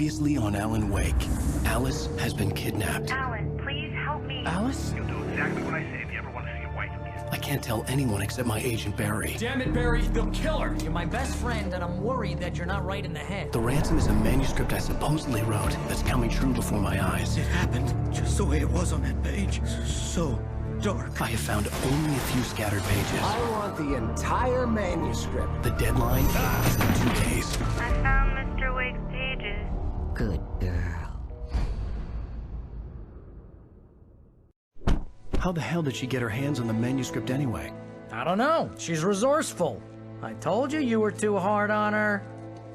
Previously on Alan Wake, Alice has been kidnapped. Alan, please help me. Alice? You'll do exactly what I say if you ever want to see your wife again. I can't tell anyone except my agent Barry. Damn it, Barry, they'll kill her. You're my best friend, and I'm worried that you're not right in the head. The ransom is a manuscript I supposedly wrote that's coming true before my eyes. It happened just the way it was on that page. So dark. I have found only a few scattered pages. I want the entire manuscript. The deadline is in 2 days. I found Mr. Wake's pages. Good girl. How the hell did she get her hands on the manuscript anyway? I don't know. She's resourceful. I told you you were too hard on her.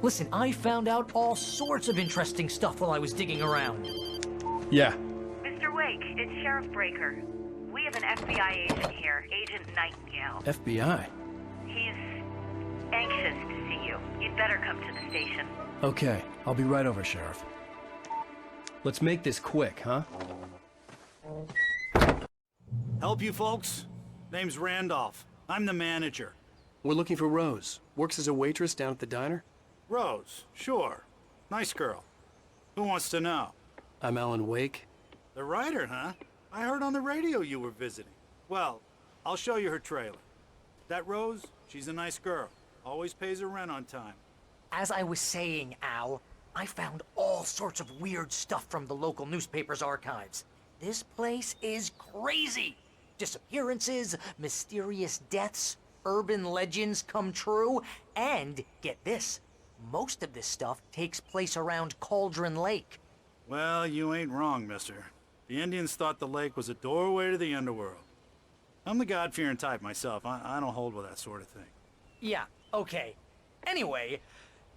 Listen, I found out all sorts of interesting stuff while I was digging around. Yeah. Mr. Wake, it's Sheriff Breaker. We have an FBI agent here, Agent Nightingale. FBI? He's anxious to see you. You'd better come to the station. Okay, I'll be right over, Sheriff. Let's make this quick, huh? Help you folks? Name's Randolph. I'm the manager. We're looking for Rose. Works as a waitress down at the diner. Rose, sure. Nice girl. Who wants to know? I'm Alan Wake. The writer, huh? I heard on the radio you were visiting. Well, I'll show you her trailer. That Rose, she's a nice girl. Always pays her rent on time. As I was saying, Al, I found all sorts of weird stuff from the local newspaper's archives. This place is crazy. Disappearances, mysterious deaths, urban legends come true, and, get this, most of this stuff takes place around Cauldron Lake. Well, you ain't wrong, mister. The Indians thought the lake was a doorway to the underworld. I'm the God-fearing type myself. I don't hold with that sort of thing. Yeah, okay. Anyway,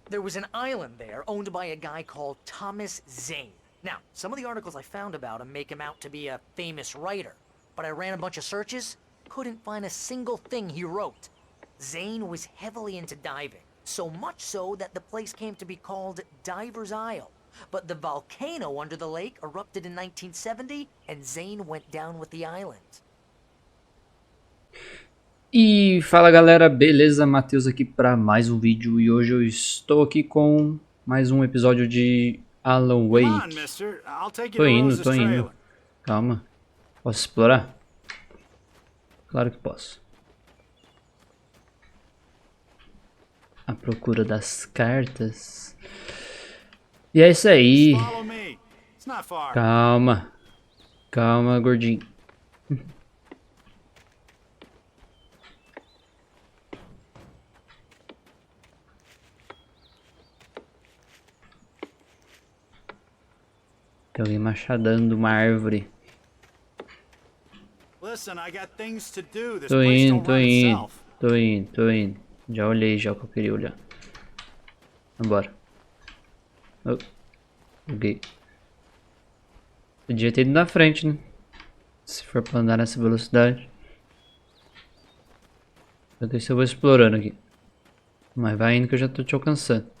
there was an island there owned by a guy called Thomas Zane. Now, some of the articles I found about him make him out to be a famous writer, but I ran a bunch of searches, couldn't find a single thing he wrote. Zane was heavily into diving, so much so that the place came to be called Diver's Isle. But the volcano under the lake erupted in 1970, and Zane went down with the island. E fala galera, beleza? Matheus aqui para mais um vídeo e hoje eu estou aqui com mais um episódio de Alan Wake. Tô indo. Calma. Posso explorar? Claro que posso. À procura das cartas. E é isso aí. Calma. Calma, gordinho. Tem alguém machadando uma árvore. Tô indo. Já olhei já o que eu queria olhar. Vambora. Oh, buguei. Podia ter ido na frente, né? Se for pra andar nessa velocidade. Vou ver se eu vou explorando aqui. Mas vai indo que eu já tô te alcançando.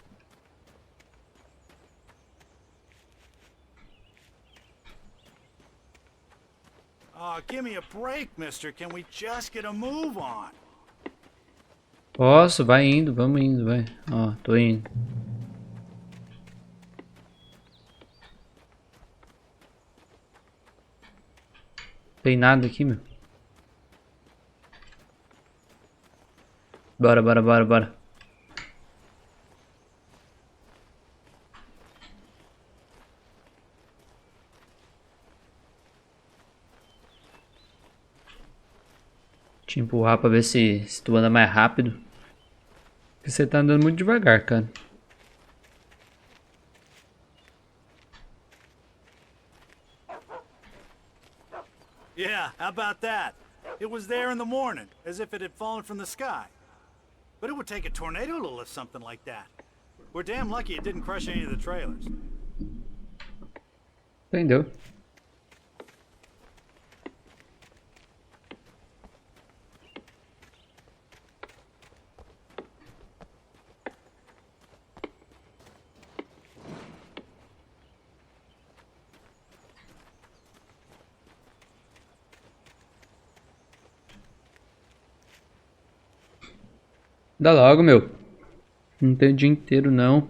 Give me a break, mister. Can we just get a move on? Posso, vai indo, vamos indo, vai. Ó, tô indo. Tem nada aqui, meu. Bora. Te empurrar pra ver se tu anda mais rápido. Porque você tá andando muito devagar, cara. Yeah, how about that? It was there in the morning, as if it had fallen from the sky. But it would take a tornado to lift something like that. We're damn lucky it didn't crush any of the trailers. Entendeu? Dá logo, meu. Não tem o dia inteiro, não.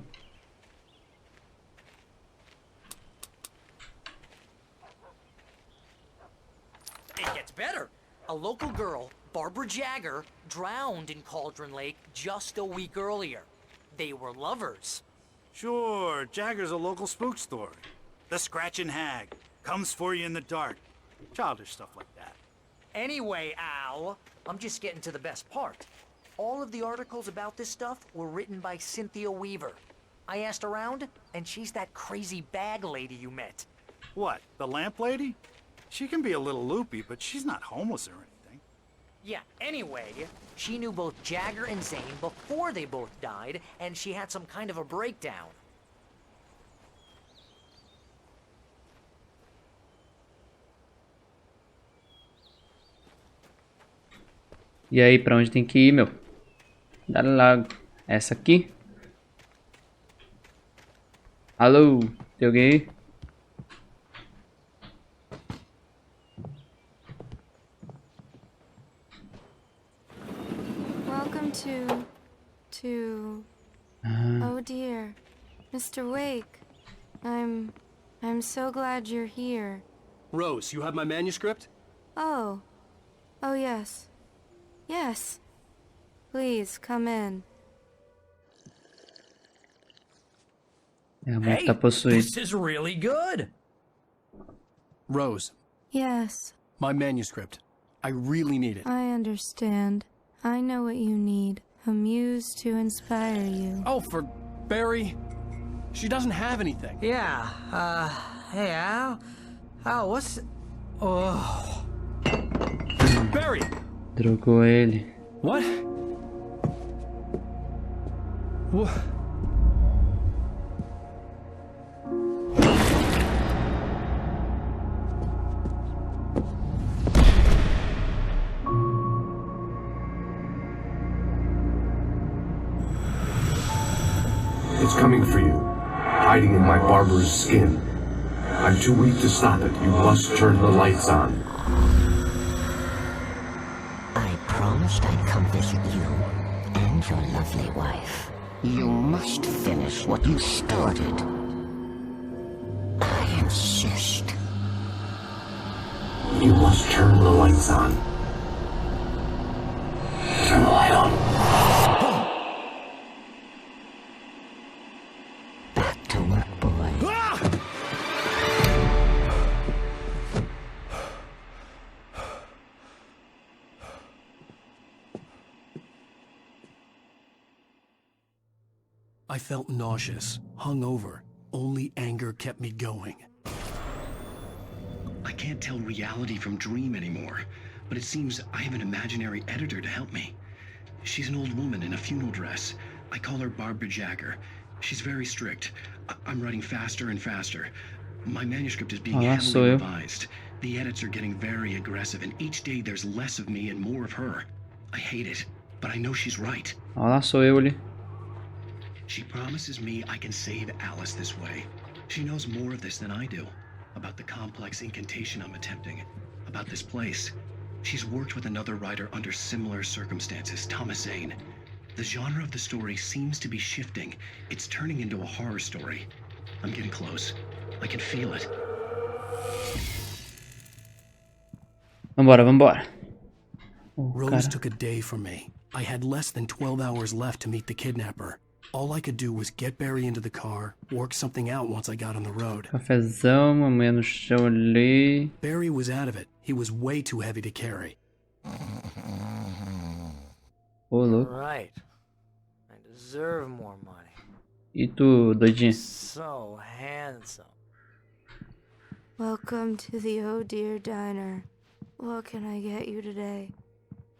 better. A local girl, Barbara Jagger, drowned in Cauldron Lake just a week earlier. They were lovers. Sure, Jagger's a local spook story. The Scratching Hag comes for you in the dark. Childish stuff like that. Anyway, Al, I'm just getting to the best part. All of the articles about this stuff were written by Cynthia Weaver. I asked around, and she's that crazy bag lady you met. What, the lamp lady? She can be a little loopy, but she's not homeless or anything. Yeah, anyway, she knew both Jagger and Zane before they both died, and she had some kind of a breakdown. E aí, pra onde tem que ir, meu? Dá lá. Essa aqui? Alô? Tem alguém aí? Welcome to... Oh dear. Mr. Wake. I'm so glad you're here. Rose, you have my manuscript? Oh. Oh yes. Yes. Please, come in. A moto tá possuída. This is really good. Rose, Yes, my manuscript. I really need it. I understand. I know what you need. A muse to inspire you. Oh, for Barry? She doesn't have anything. Yeah, hey, Al? Al, what's... Oh... Barry! Drogou ele. What? What? It's coming for you, hiding in my barber's skin. I'm too weak to stop it. You must turn the lights on. I promised I'd come visit you and your lovely wife. You must finish what you started. I insist. You must turn the lights on. Turn the light on. Back to work, boy. I felt nauseous, hungover. Only anger kept me going. I can't tell reality from dream anymore, but it seems I have an imaginary editor to help me. She's an old woman in a funeral dress. I call her Barbara Jagger. She's very strict. I'm writing faster and faster. My manuscript is being heavily revised. The edits are getting very aggressive, and each day there's less of me and more of her. I hate it, but I know she's right. Olha lá, sou eu ali. She promises me I can save Alice this way. She knows more of this than I do. About the complex incantation I'm attempting. About this place. She's worked with another writer under similar circumstances, Thomas Zane. The genre of the story seems to be shifting. It's turning into a horror story. I'm getting close. I can feel it. Vambora, vambora. Oh, Rose cara. took a day from me. I had less than 12 hours left to meet the kidnapper. All I could do was get Barry into the car, work something out once I got on the road. Cafezão, mamãe no chão ali. Barry was out of it. He was way too heavy to carry. Ô, louco. Right. I deserve more money. E tu, doidinho? So handsome. Welcome to the Oh Dear Diner. What can I get you today?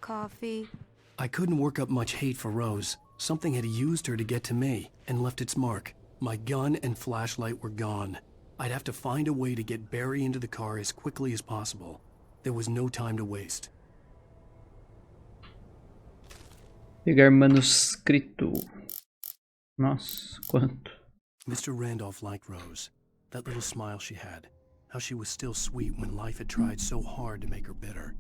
Coffee? I couldn't work up much hate for Rose. Something had used her to get to me and left its mark. My gun and flashlight were gone. I'd have to find a way to get Barry into the car as quickly as possible. There was no time to waste. Pegar manuscrito. Nossa, quanto. Mr. Randolph liked Rose. That little smile she had. How she was still sweet when life had tried so hard to make her bitter.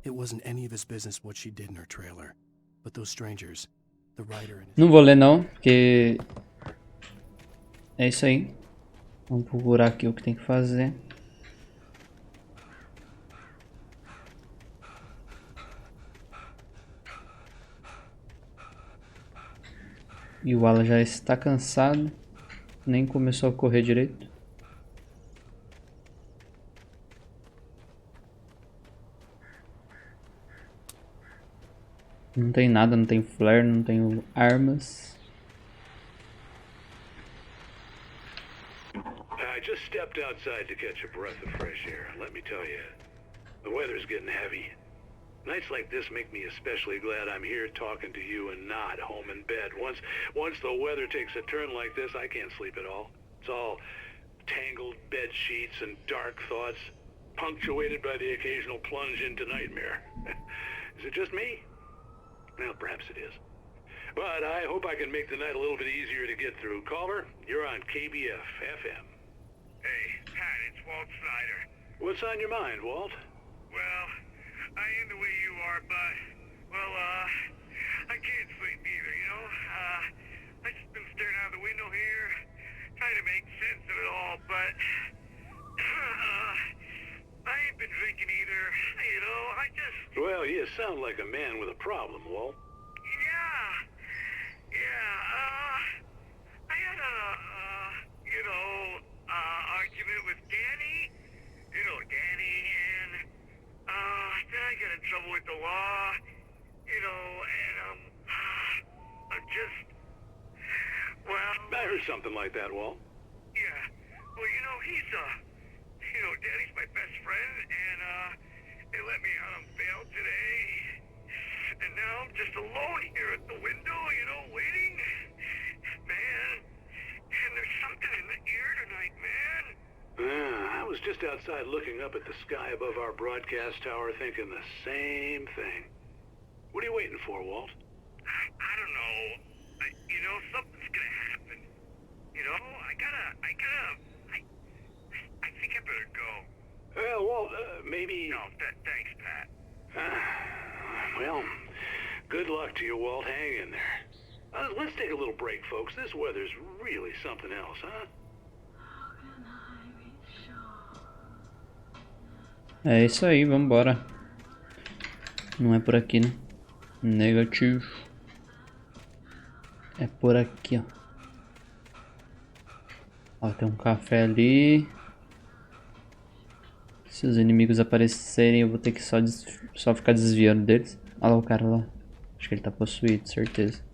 It wasn't any of his business what she did in her trailer. But those strangers, the writer and his... Não vou ler não, porque... É isso aí. Vamos procurar aqui o que tem que fazer. E o Alan já está cansado. Nem começou a correr direito. Não tem nada, não tem flare, não tem armas. I just stepped outside to catch a breath of fresh air. Let me tell you, the weather's getting heavy. Nights like this make me especially glad I'm here talking to you and not home in bed. Once the weather takes a turn like this, I can't sleep at all. It's all tangled bed sheets and dark thoughts, punctuated by the occasional plunge into nightmare. Is it just me? Well, perhaps it is. But I hope I can make the night a little bit easier to get through. Caller, you're on KBF FM. Hey, Pat, it's Walt Snyder. What's on your mind, Walt? Well, I am the way you are, but, well, I can't sleep either, you know? I just been staring out the window here, trying to make sense of it all, but, I ain't been drinking either, you know, I just... Well, you sound like a man with a problem, Walt. I had argument with Danny, and, then I got in trouble with the law, and, I'm just, well... I heard something like that, Walt. Yeah, well, he's, Danny's my best friend, and, they let me out on bail today, and now I'm just alone here at the window, waiting, man, and there's something in the air tonight, man. I was just outside looking up at the sky above our broadcast tower thinking the same thing. What are you waiting for, Walt? I don't know. Something's gonna happen. I think I better go. Well, Walt, maybe... No, thanks, Pat. Well, good luck to you, Walt. Hang in there. Let's take a little break, folks. This weather's really something else, huh? É isso aí, vambora. Não é por aqui, né? Negativo. É por aqui, ó. Ó, tem um café ali. Se os inimigos aparecerem, eu vou ter que só ficar desviando deles. Olha lá o cara lá. Acho que ele tá possuído, certeza.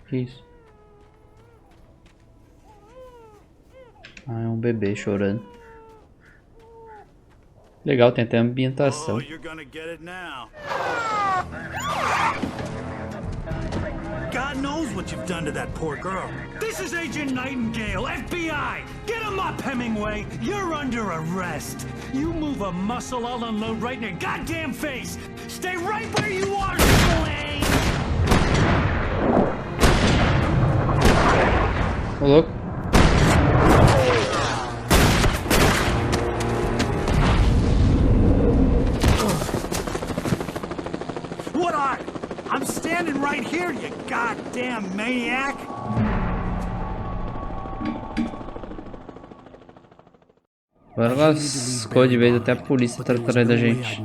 Que isso? Ah, é um bebê chorando. Legal, tem até ambientação. Oh, you're gonna get it now. God knows what you've done to that poor girl. This is Agent Nightingale, FBI! Get him up, Hemingway! You're under arrest! You move a muscle, I'll unload right in your goddamn face! Stay right where you are, Slade! Ô, louco. What are? I'm standing right here, you goddamn maniac! Agora lascou de vez, até a polícia tá atrás da gente.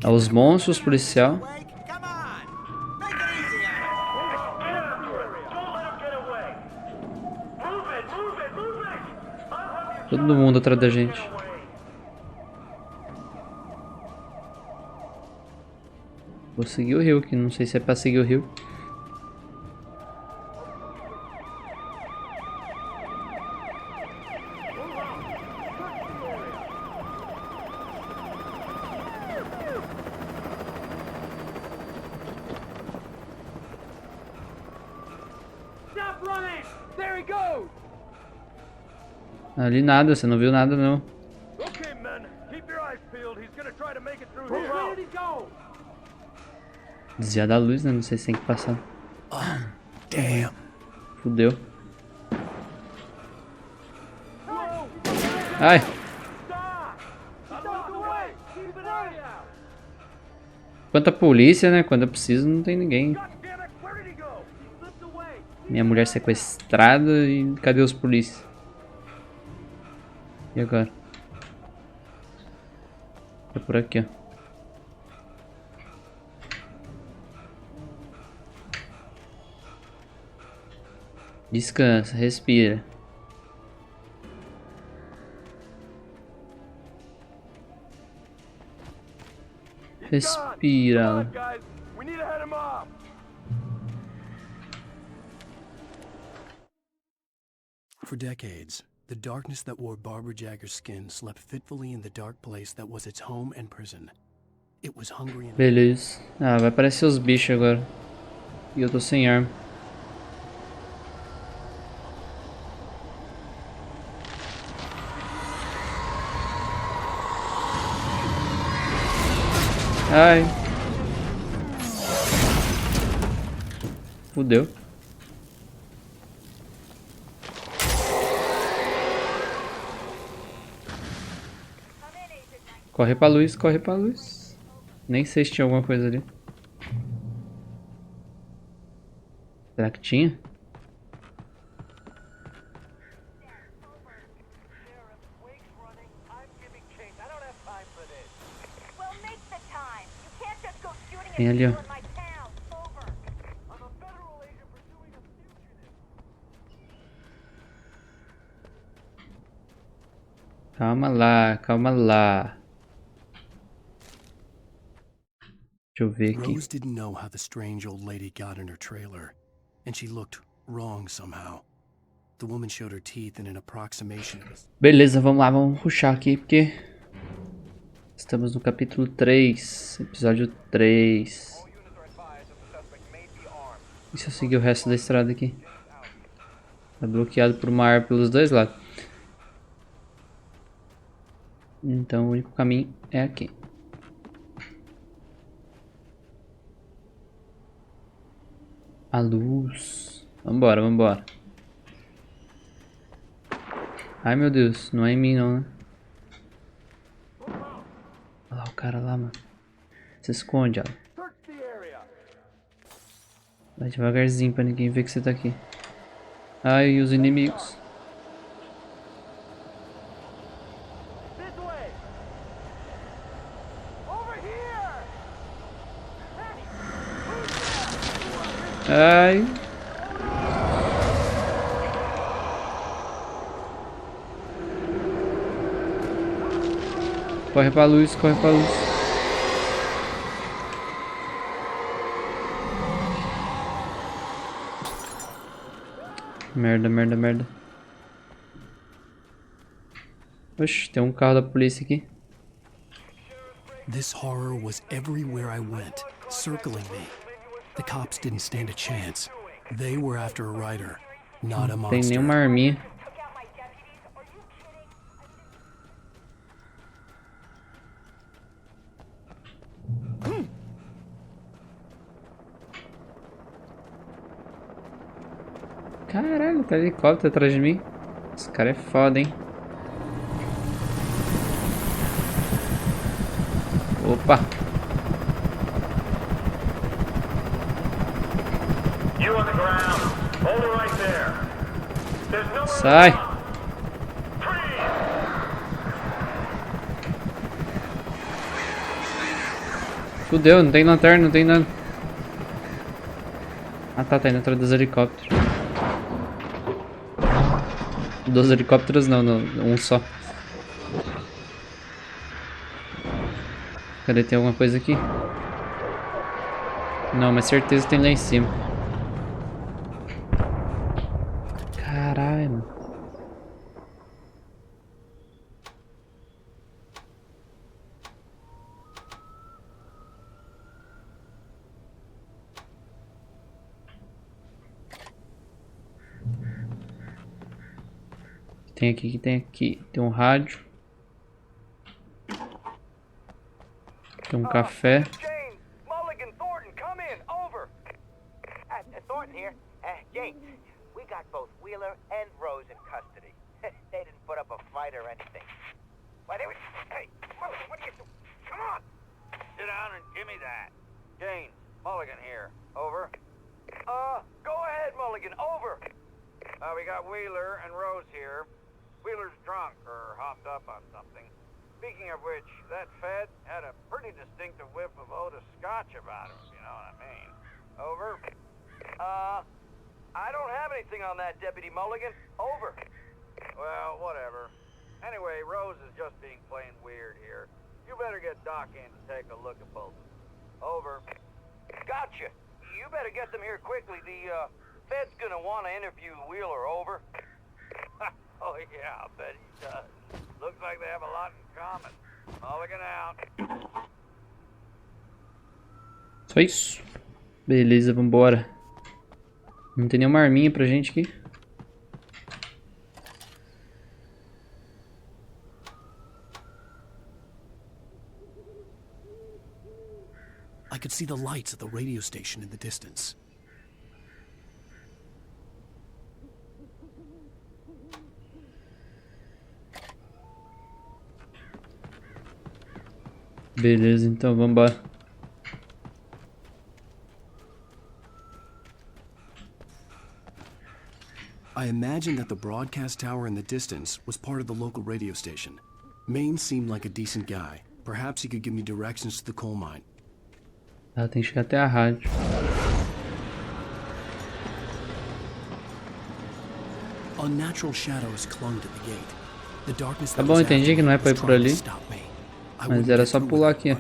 É os monstros, policial. Todo mundo atrás da gente. Vou seguir o rio, que não sei se é pra seguir o rio. Ali nada, você não viu nada não. Desviar da luz, né? Não sei se tem que passar. Damn. Fudeu. Ai. Enquanto a polícia, né? Quando eu preciso, não tem ninguém. Minha mulher sequestrada e cadê os polícias? E agora? É por aqui, ó. Descansa, respira. Respira. For decades, the darkness that wore Barbara Jagger's skin slept fitfully in the dark place that was its home and prison. It was hungry and... Beleza. Ah, vai aparecer os bichos agora. E eu tô sem arma. Ai. Fudeu. Corre pra luz, corre pra luz. Nem sei se tinha alguma coisa ali. Será que tinha? Tem ali, ó. Calma lá, calma lá. Deixa eu ver aqui. Rose didn't know how the strange old lady got in her trailer, and she looked wrong somehow. The woman showed her teeth in an approximation. Beleza, vamos lá, vamos rushar aqui porque estamos no capítulo 3, episódio 3. E se eu seguir o resto da estrada aqui? Tá bloqueado por uma árvore pelos dois lados. Então o único caminho é aqui. A luz. Vambora, vambora. Ai meu Deus, não é em mim não, né? Olha lá o cara lá, mano. Se esconde, ó. Vai devagarzinho pra ninguém ver que você tá aqui. Ai, e os inimigos. Ai. Corre pra luz, corre pra luz. Merda, merda, merda. Oxe, tem um carro da polícia aqui. This horror was everywhere I went, circling me. The cops didn't stand a chance. They were after a writer, not a monster. Tem nenhuma arminha. Caralho, tá helicóptero atrás de mim. Esse cara é foda, hein? Opa! Sai! Fudeu, não tem lanterna, não tem nada. Ah tá, tá indo atrás dos helicópteros. Dos helicópteros não, um só. Cadê? Tem alguma coisa aqui? Não, mas certeza tem lá em cima. Caralho, mano. Tem aqui, tem aqui. Tem um rádio. Tem um café. Thornton here. James, we got both Wheeler and Rose in custody. They didn't put up a fight or anything. Why, they were... Hey, what are you doing? Come on! Sit down and give me that. Jane, Mulligan here. Over. Go ahead, Mulligan. Over. We got Wheeler and Rose here. Wheeler's drunk or hopped up on something. Speaking of which, that Fed had a pretty distinctive whiff of Otis Scotch about him, if you know what I mean. Over. I don't have anything on that, Deputy Mulligan. Over. Well, whatever. Anyway, Rose is just being plain weird here. You better get Doc in to take a look at both of them. Over. Gotcha. You better get them here quickly. The Fed's gonna want to interview Wheeler. Over. Oh yeah, I'll bet he does. Looks like they have a lot in common. Mulligan out. Só isso. Beleza, vambora. Não tem nenhuma arminha pra gente aqui. I could see the lights at the radio station in the distance. Beleza, então vambora. I imagined that the broadcast tower in the distance was part of the local radio station. Maine seemed like a decent guy. Perhaps he could give me directions to the coal mine. Ah, tem que chegar até a rádio. Unnatural shadows clung to the gate. The darkness Tá bom, entendi que não é pra ir por ali. Mas era só pular aqui, ó.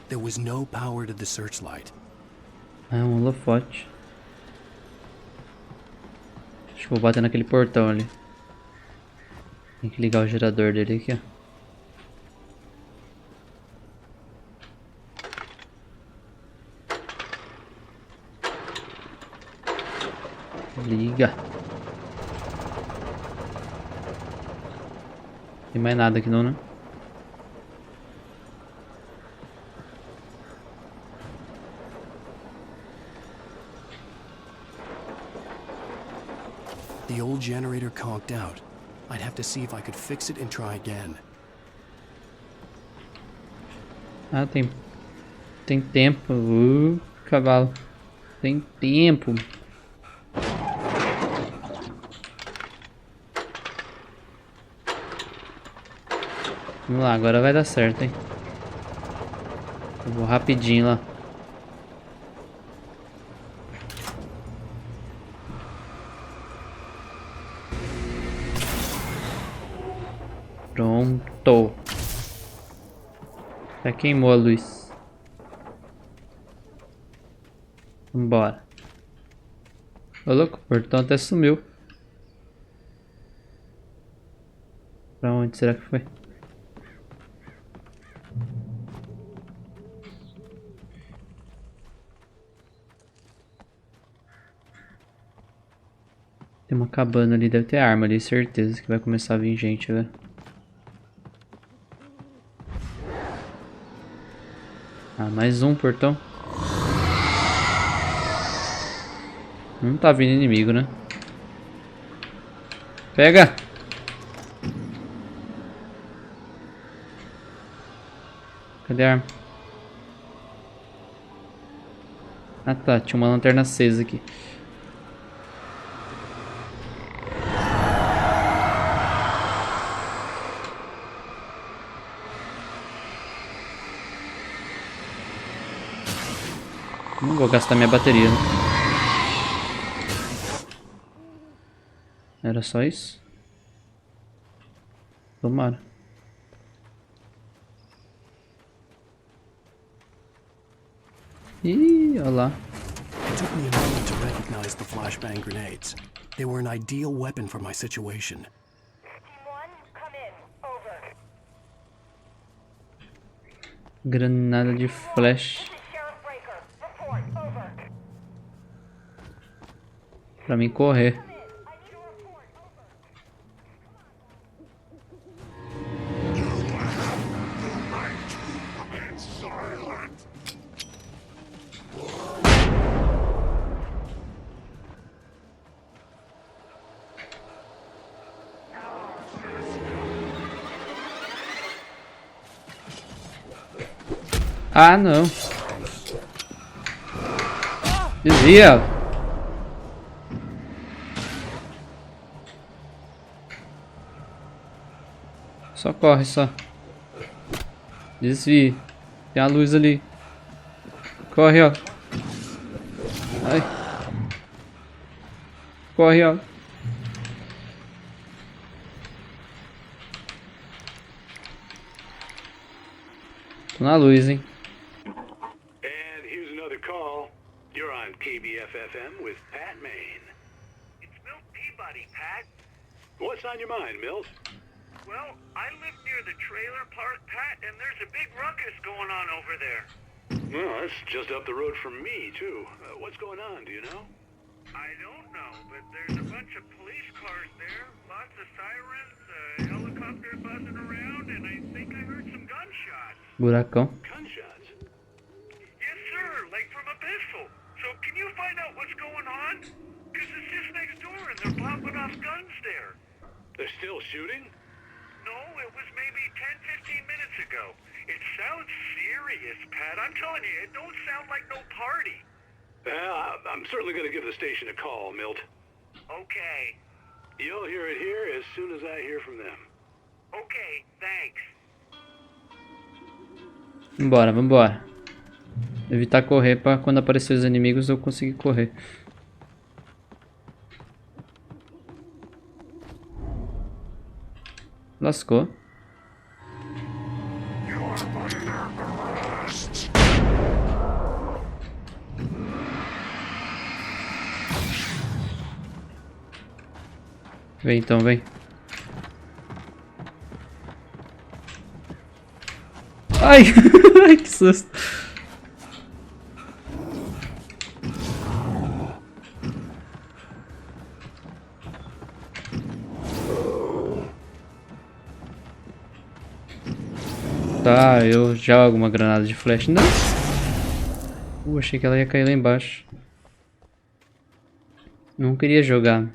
There was no power to the searchlight. É um holofote. Acho que vou bater naquele portão ali. Tem que ligar o gerador dele aqui, ó. Liga. Tem mais nada aqui não, né? The old generator conked out. I'd have to see if I could fix it and try again. Ah, tem tempo. Cavalo. Tem tempo. Vamos lá, agora vai dar certo, hein? Eu vou rapidinho lá. Pronto. Já queimou a luz. Vambora. Ô louco, o portão até sumiu. Pra onde será que foi? Tem uma cabana ali, deve ter arma ali, certeza que vai começar a vir gente, velho. Ah, mais um portão. Não tá vindo inimigo, né? Pega! Cadê a arma? Ah tá, tinha uma lanterna acesa aqui. Não vou gastar minha bateria, né? Era só isso? Tomara. Ih, olha lá. It took me a moment to recognize the flashbang grenades. They were an ideal weapon for my situation. Granada de flash. Pra mim correr. Ah, não. Desvia. Só corre, só. Desvia. Tem a luz ali. Corre, ó. Ai. Corre, ó. Tô na luz, hein. And here's another call. You're on KBF-FM with Pat Maine. It's Milt Peabody, Pat. What's on your mind, Milt? Well, I live near the trailer park, Pat, and there's a big ruckus going on over there. Well, that's just up the road from me, too. What's going on, do you know? I don't know, but there's a bunch of police cars there, lots of sirens, a helicopter buzzing around, and I think I heard some gunshots. Buracão. Gunshots? Yes, sir, like from a pistol. So can you find out what's going on? Because it's just next door and they're popping off guns there. They're still shooting? No, it was maybe 10, 15 minutes ago. It sounds serious, Pat. I'm telling you, it don't sound like no party. I'm certainly going to give the station a call, Milt. Okay. You'll hear it here as soon as I hear from them. Okay, thanks. Vambora, vambora. Evitar correr pra quando aparecer os inimigos eu conseguir correr. Lascou. Vem então, vem. Ai! Ai, que susto. Tá, eu jogo uma granada de flash. Não! Achei que ela ia cair lá embaixo. Não queria jogar.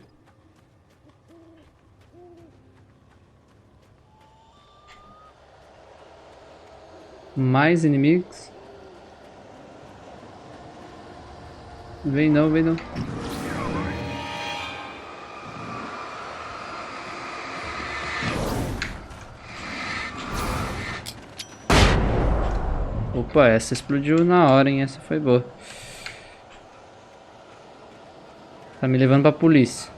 Mais inimigos? Vem não, vem não. Opa, essa explodiu na hora, hein? Essa foi boa. Tá me levando pra polícia.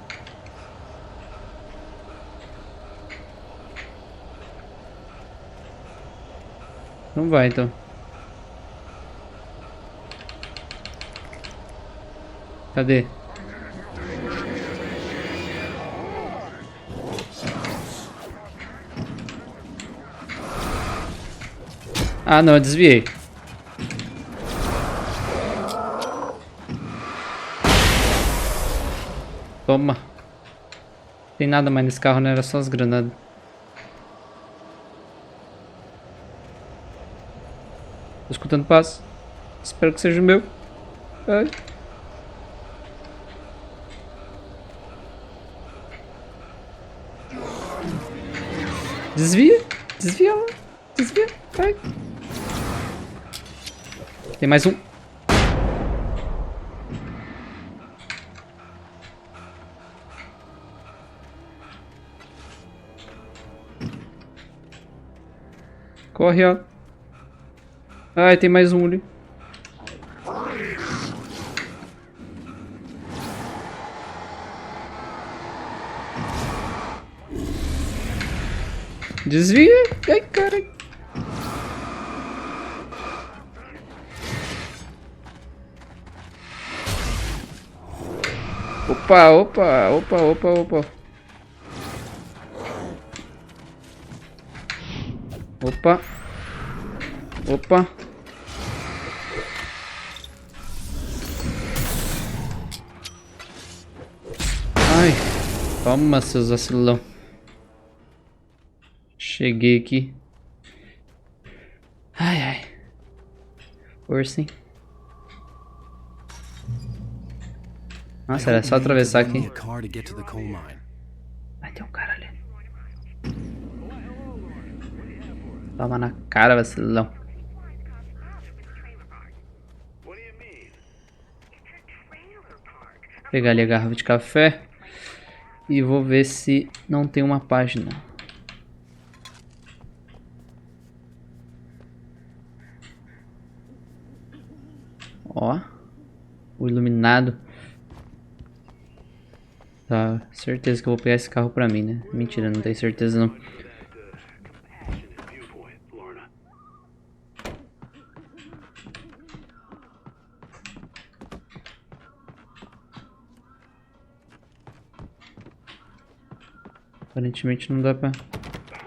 Não vai então. Cadê? Ah não, eu desviei. Toma. Tem nada mais nesse carro, né? Era só as granadas. Tô escutando passo. Espero que seja o meu. Ai. Desvia. Desvia lá. Desvia. Vai. Tem mais um. Corre, ó. Ai, tem mais um ali. Desvia. Ai, cara. Opa, opa, opa, opa, opa. Opa. Opa. Ai. Toma, seus vacilão. Cheguei aqui. Ai, ai. Força, hein? Nossa, era só atravessar aqui. Vai ter um cara ali. Toma na cara, vacilão. pegar ali a garrafa de café. E vou ver se não tem uma página. Ó. O iluminado. Tá, certeza que eu vou pegar esse carro pra mim, né? Mentira, não tenho certeza não. Aparentemente não dá pra...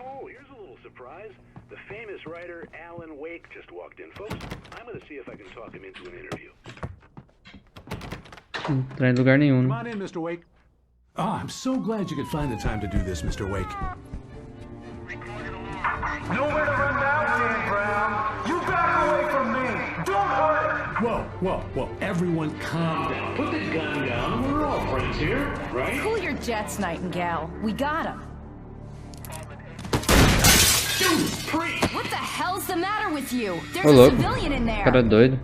Oh, here's a little surprise. The famous writer Alan Wake just walked in, folks. I'm gonna see if I can talk him into an interview. Não entra em lugar nenhum, Come né? on in, Mr. Wake. Oh, I'm so glad you could find the time to do this, Mr. Wake. Nowhere to run now, Dan Brown. You back away from me. Don't hurt. Whoa. Everyone calm down. Put the gun down. We're all friends here, right? Cool your jets, Nightingale. We got him. What the hell's the matter with you? There's Ô, a louco. civilian in there. Cara doido.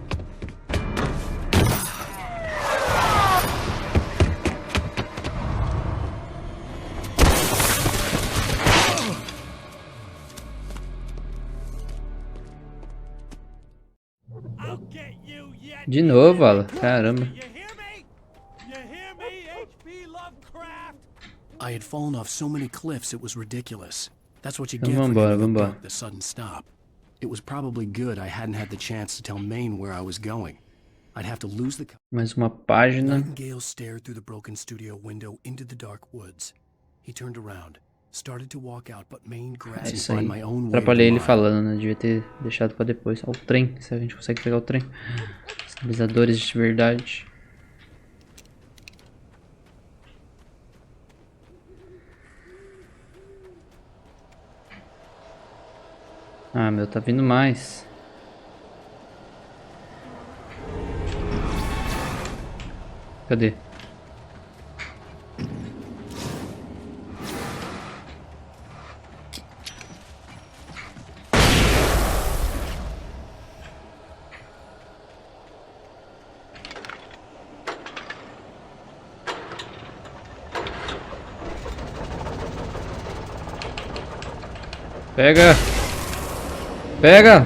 De novo, Alan. Caramba. I had fallen off so many cliffs it was ridiculous. That's what you Então get for vambora, hitting the vambora. book, the sudden stop. It was probably good I hadn't had the chance to tell Maine where I was going. I'd have to lose the... Mais uma página. Nightingale stared through the broken studio window into the dark woods. He turned around, started to walk out, but Maine É grasped isso to aí. find my own way Atrapalhei ele to falando, né? Devia ter deixado pra depois. Ó, o trem. Se a gente consegue pegar o trem. Sinalizadores de verdade. Ah, meu, tá vindo mais. Cadê? Pega! Pega!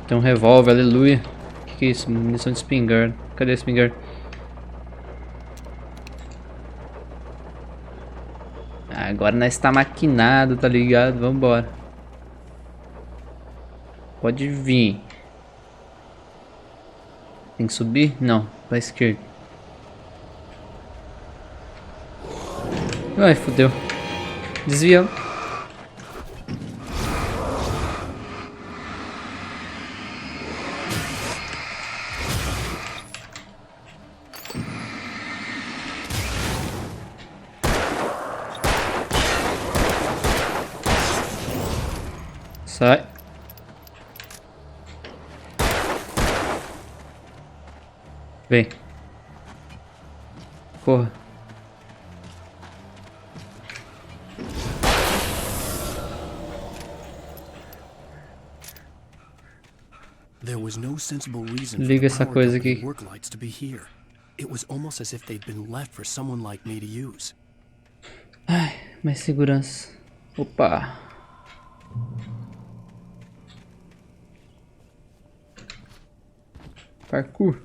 Tem um revólver, aleluia. Que é isso? Munição de espingarda. Cadê a espingarda? Agora nós está maquinado, tá ligado? Vambora. Pode vir. Tem que subir? Não, pra esquerda. Ai, fodeu. Desvia. Sai. Vem. Corra. There was no sensible reason for Liga the essa power coisa company aqui. work lights to be here. It was almost as if they'd been left for someone like me to use. Ai, mais segurança. Opa. Parkour.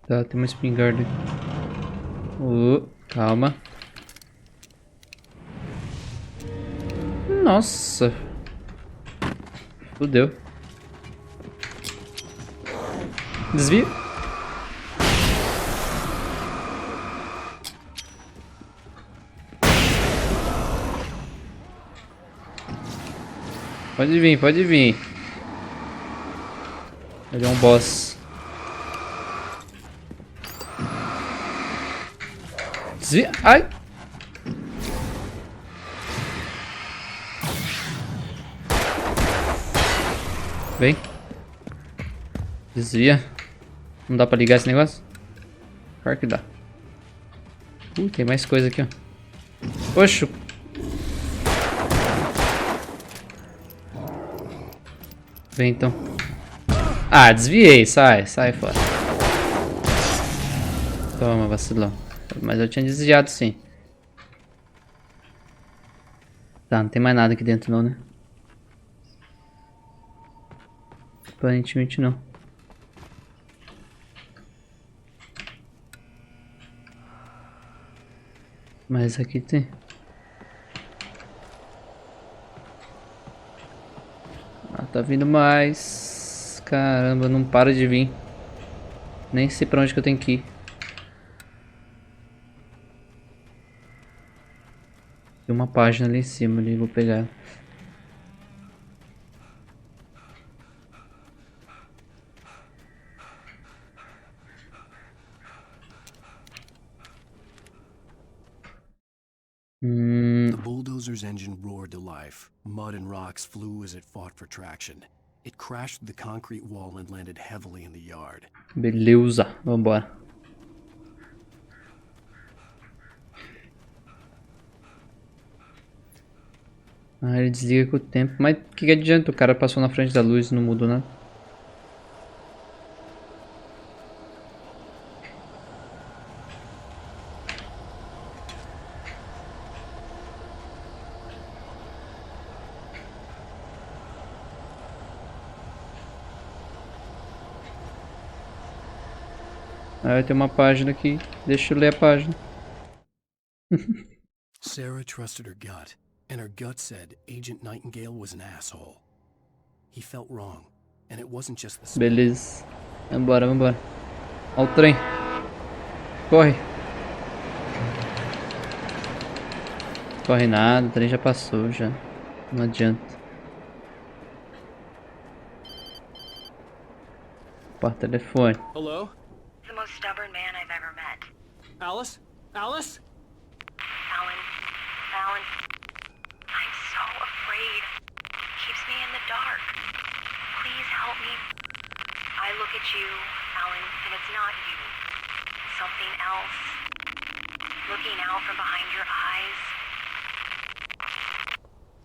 Tá, tem uma espingarda aqui. Calma. Nossa. Fudeu. Desvia. Pode vir, pode vir. Ele é um boss. Desvia. Ai! Vem. Desvia. Não dá pra ligar esse negócio? Claro que dá. Tem mais coisa aqui, ó. Poxa. Vem então. Ah, desviei. Sai fora. Toma, vacilão. Mas eu tinha desviado sim. Tá, não tem mais nada aqui dentro não, né? Aparentemente não. Mas aqui tem. Ah, tá vindo mais. Caramba, não para de vir. Nem sei pra onde que eu tenho que ir. Tem uma página ali em cima, ali, vou pegar. The bulldozer's engine roared to life. Mud and rocks flew as it fought for traction. It crashed through the concrete wall and landed heavily in the yard. Beleza, vambora. Ah, ele desliga com o tempo. Mas o que adianta? O cara passou na frente da luz e não mudou nada. Ah, tem uma página aqui. Deixa eu ler a página. Sarah trusted her gut, and her gut said Agent Nightingale was an asshole. He felt wrong, and it wasn't just the... Beleza. Vambora. Ó o trem. Corre. Corre nada, o trem já passou já. Não adianta. Opa, telefone. Hello? The most stubborn man I've ever met. Alice? Alice? Alan, I'm so afraid. Keeps me in the dark. Please help me. I look at you, Alan, and it's not you. Something else. Looking out from behind your eyes.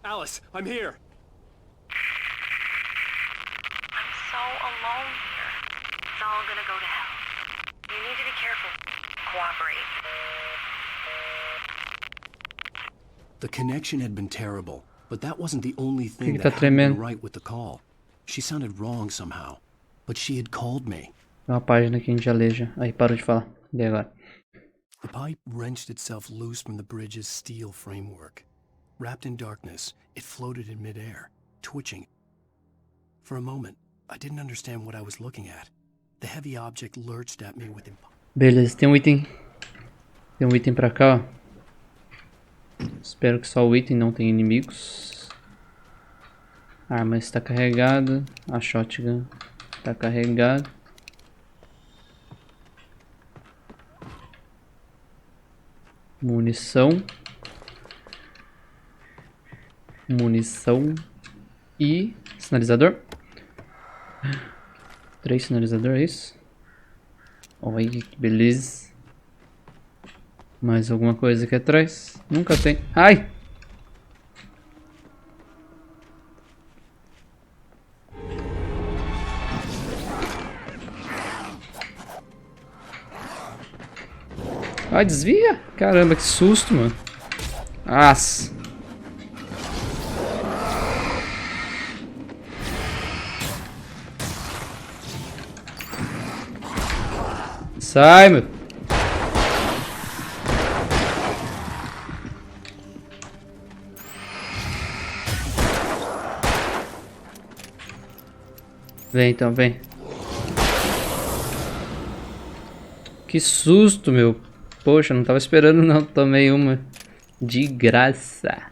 Alice, I'm here. I'm so alone here. It's all gonna go to hell. You need to be careful. Cooperate. The connection had been terrible, but that wasn't the only thing Que that tá hadn't been tremendo? right with the call. She sounded wrong somehow, but she had called me. Tem uma página que a gente já lê já. Aí parou de falar. E agora? The pipe wrenched itself loose from the bridge's steel framework. Wrapped in darkness, it floated in midair, twitching. For a moment, I didn't understand what I was looking at. The heavy object lurched at me with Beleza, tem um item. Tem um item pra cá, ó. Espero que só o item, não tem inimigos. A arma está carregada. A shotgun está carregada. Munição. E sinalizador. 3 sinalizadores, é isso? Olha que beleza. Mais alguma coisa aqui atrás? Nunca tem. Ai! Ai, desvia! Caramba, que susto, mano. Nossa. Sai, meu. Vem então, vem. Que susto, meu. Poxa, não tava esperando não. Tomei uma de graça.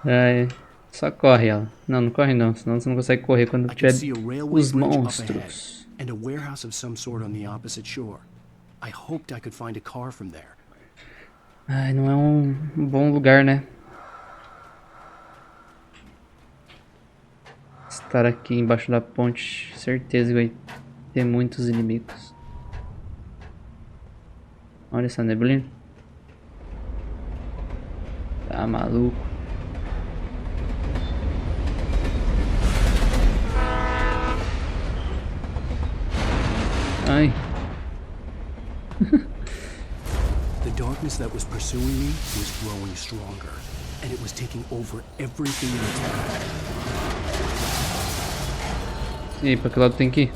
Ai, só corre ela. Não, não corre não, senão você não consegue correr quando tiver os monstros. And a warehouse of some sort on the opposite shore. I hoped I could find a car from there. Ai, não é um bom lugar, né? Estar aqui embaixo da ponte, certeza que vai ter muitos inimigos. Olha essa neblina. Tá maluco. Ai. The darkness that was pursuing me was growing stronger, and it was taking over everything in its path. E aí, pra que lado tem que ir?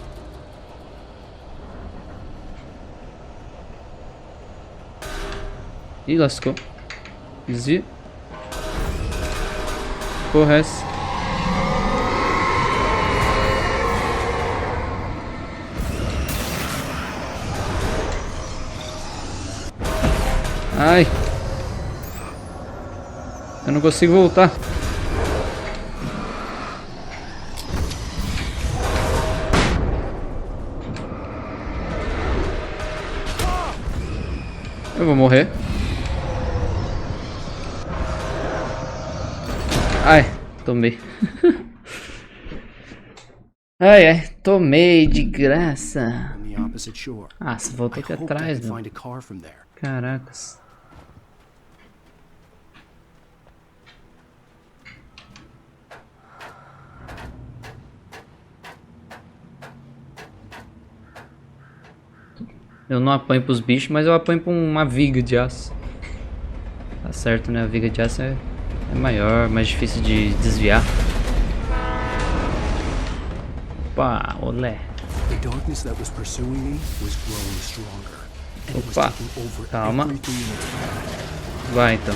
Ih, lascou. Desvia. Porra, é essa? Ai. Eu não consigo voltar. Eu vou morrer. Ai, tomei. Ai, ai, tomei de graça. Ah, você voltou aqui atrás, meu. Caracas. Eu não apanho pros bichos, mas eu apanho pra uma viga de aço. Tá certo, né? A viga de aço é maior, mais difícil de desviar. Opa, olé. Opa, calma. Vai então.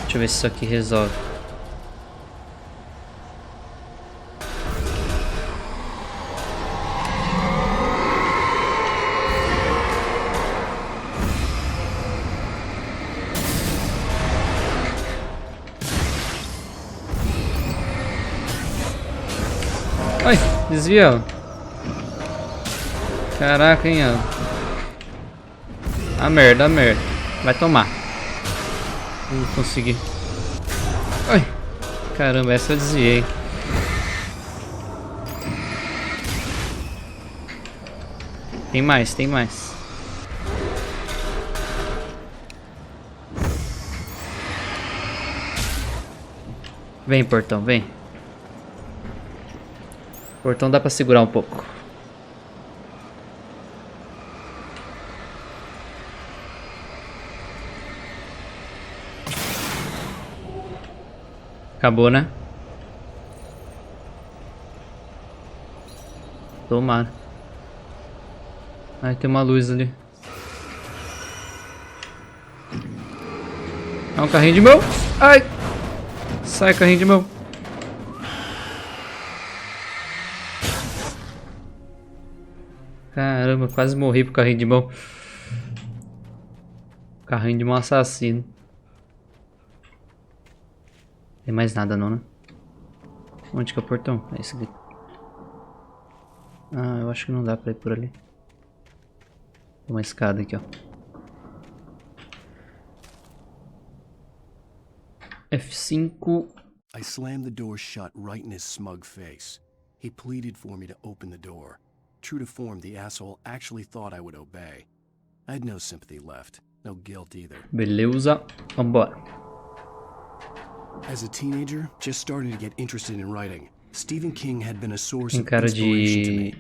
Deixa eu ver se isso aqui resolve. Ai, desvia. Caraca, hein, ó. A merda, a merda. Vai tomar. Consegui. Ai, caramba, essa eu desviei. Tem mais, tem mais. Vem, portão, vem. Portão dá pra segurar um pouco. Acabou, né? Tomara. Ai, tem uma luz ali. É um carrinho de mão. Ai! Sai, carrinho de mão. Caramba, quase morri pro carrinho de mão. Carrinho de mão assassino. Tem mais nada não, né? Onde que é o portão? É esse aqui. Ah, eu acho que não dá pra ir por ali. Tem uma escada aqui, ó. F5. I slammed the door shut right in his smug face. He pleaded for me to open the door. True to form, the asshole actually thought I would obey. I had no sympathy left, no guilt either. Beleza, vambora. As a teenager, just starting to get interested in writing, Stephen King had been a source of inspiration to me.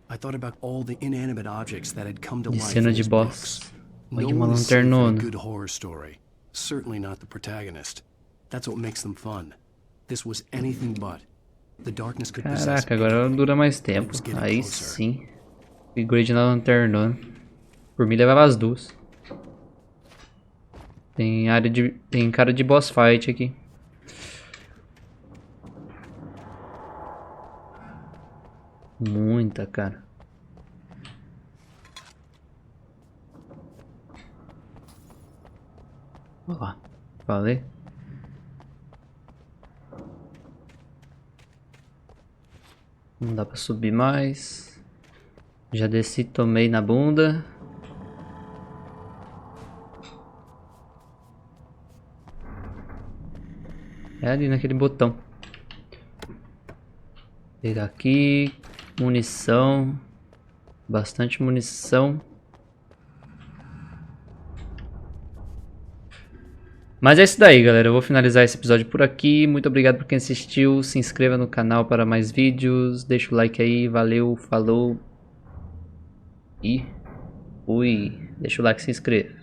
I thought about all the inanimate objects that had come to life in his books. No one is safe in a good horror story. Certainly not the protagonist. That's what makes them fun. This was anything but. The darkness could possess me. Caraca, agora dura mais tempo. Aí sim. Upgrade na lanternona. Por mim levava as duas. Tem área de. Tem cara de boss fight aqui. Muita, cara. Ó, falei. Não dá pra subir mais. Já desci, tomei na bunda. É ali naquele botão. Pegar aqui. Munição. Bastante munição. Mas é isso daí, galera. Eu vou finalizar esse episódio por aqui. Muito obrigado por quem assistiu. Se inscreva no canal para mais vídeos. Deixa o like aí. Valeu, falou. E fui. Deixa o like e se inscreva.